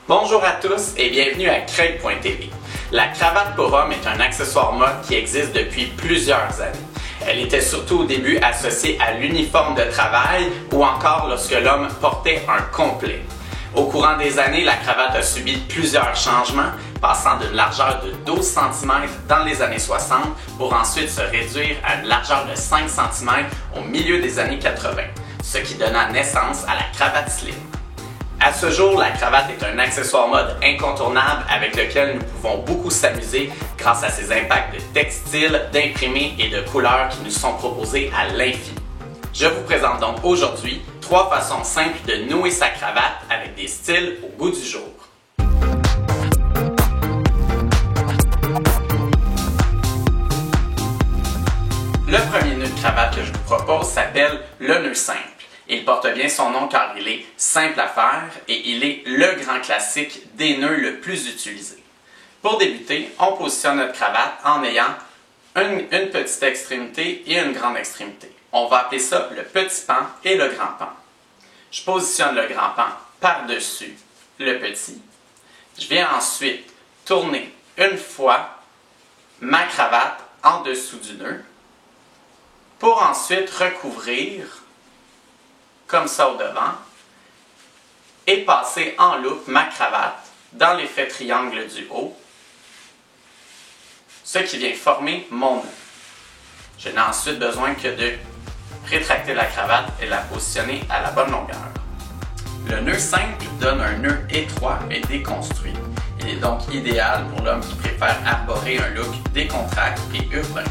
Bonjour à tous et bienvenue à Craig.tv. La cravate pour homme est un accessoire mode qui existe depuis plusieurs années. Elle était surtout au début associée à l'uniforme de travail ou encore lorsque l'homme portait un complet. Au courant des années, la cravate a subi plusieurs changements, passant d'une largeur de 12 cm dans les années 60 pour ensuite se réduire à une largeur de 5 cm au milieu des années 80, ce qui donna naissance à la cravate slim. À ce jour, la cravate est un accessoire mode incontournable avec lequel nous pouvons beaucoup s'amuser grâce à ses impacts de textile, d'imprimés et de couleurs qui nous sont proposés à l'infini. Je vous présente donc aujourd'hui 3 façons simples de nouer sa cravate avec des styles au goût du jour. Le premier nœud de cravate que je vous propose s'appelle le nœud simple. Il porte bien son nom car il est simple à faire et il est le grand classique des nœuds le plus utilisé. Pour débuter, on positionne notre cravate en ayant une petite extrémité et une grande extrémité. On va appeler ça le petit pan et le grand pan. Je positionne le grand pan par-dessus le petit. Je viens ensuite tourner une fois ma cravate en dessous du nœud pour ensuite recouvrir comme ça au devant et passer en loupe ma cravate dans l'effet triangle du haut, ce qui vient former mon nœud. Je n'ai ensuite besoin que de rétracter la cravate et la positionner à la bonne longueur. Le nœud simple donne un nœud étroit et déconstruit. Il est donc idéal pour l'homme qui préfère arborer un look décontracté et urbain.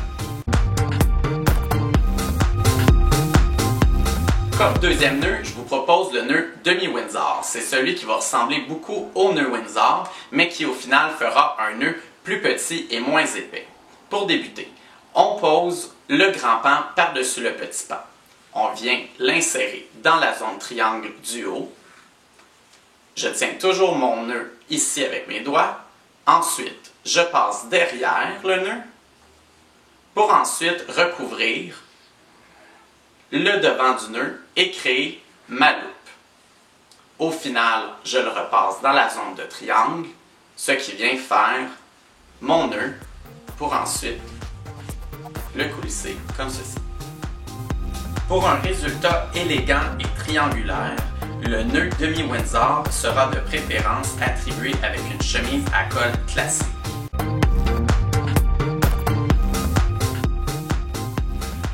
Comme deuxième nœud, je vous propose le nœud demi-Windsor. C'est celui qui va ressembler beaucoup au nœud Windsor, mais qui au final fera un nœud plus petit et moins épais. Pour débuter, on pose le grand pan par-dessus le petit pan. On vient l'insérer dans la zone triangle du haut. Je tiens toujours mon nœud ici avec mes doigts. Ensuite, je passe derrière le nœud pour ensuite recouvrir le devant du nœud et créer ma loupe. Au final, je le repasse dans la zone de triangle, ce qui vient faire mon nœud pour ensuite le coulisser comme ceci. Pour un résultat élégant et triangulaire, le nœud demi-Windsor sera de préférence attribué avec une chemise à col classique.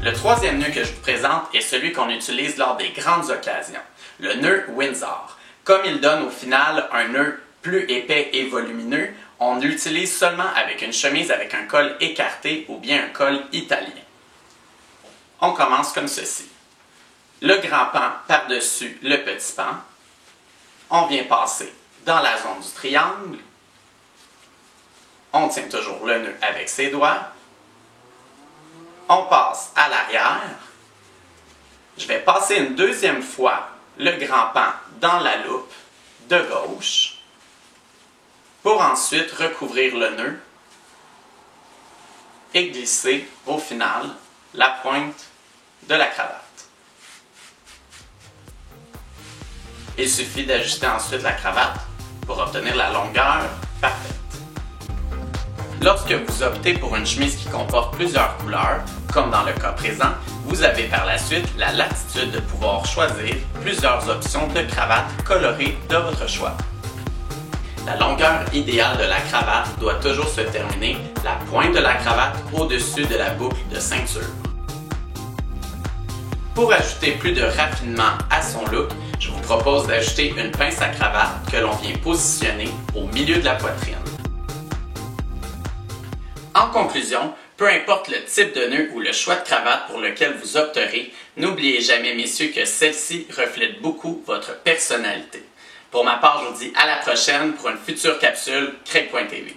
Le troisième nœud que je vous présente est celui qu'on utilise lors des grandes occasions, le nœud Windsor. Comme il donne au final un nœud plus épais et volumineux, on l'utilise seulement avec une chemise avec un col écarté ou bien un col italien. On commence comme ceci. Le grand pan par-dessus le petit pan. On vient passer dans la zone du triangle. On tient toujours le nœud avec ses doigts. On passe à l'arrière. Je vais passer une deuxième fois le grand pan dans la loupe de gauche pour ensuite recouvrir le nœud et glisser au final la pointe de la cravate. Il suffit d'ajuster ensuite la cravate pour obtenir la longueur parfaite. Lorsque vous optez pour une chemise qui comporte plusieurs couleurs, comme dans le cas présent, vous avez par la suite la latitude de pouvoir choisir plusieurs options de cravate colorées de votre choix. La longueur idéale de la cravate doit toujours se terminer la pointe de la cravate au-dessus de la boucle de ceinture. Pour ajouter plus de raffinement à son look, je vous propose d'ajouter une pince à cravate que l'on vient positionner au milieu de la poitrine. En conclusion, peu importe le type de nœud ou le choix de cravate pour lequel vous opterez, n'oubliez jamais, messieurs, que celle-ci reflète beaucoup votre personnalité. Pour ma part, je vous dis à la prochaine pour une future capsule Craig.tv.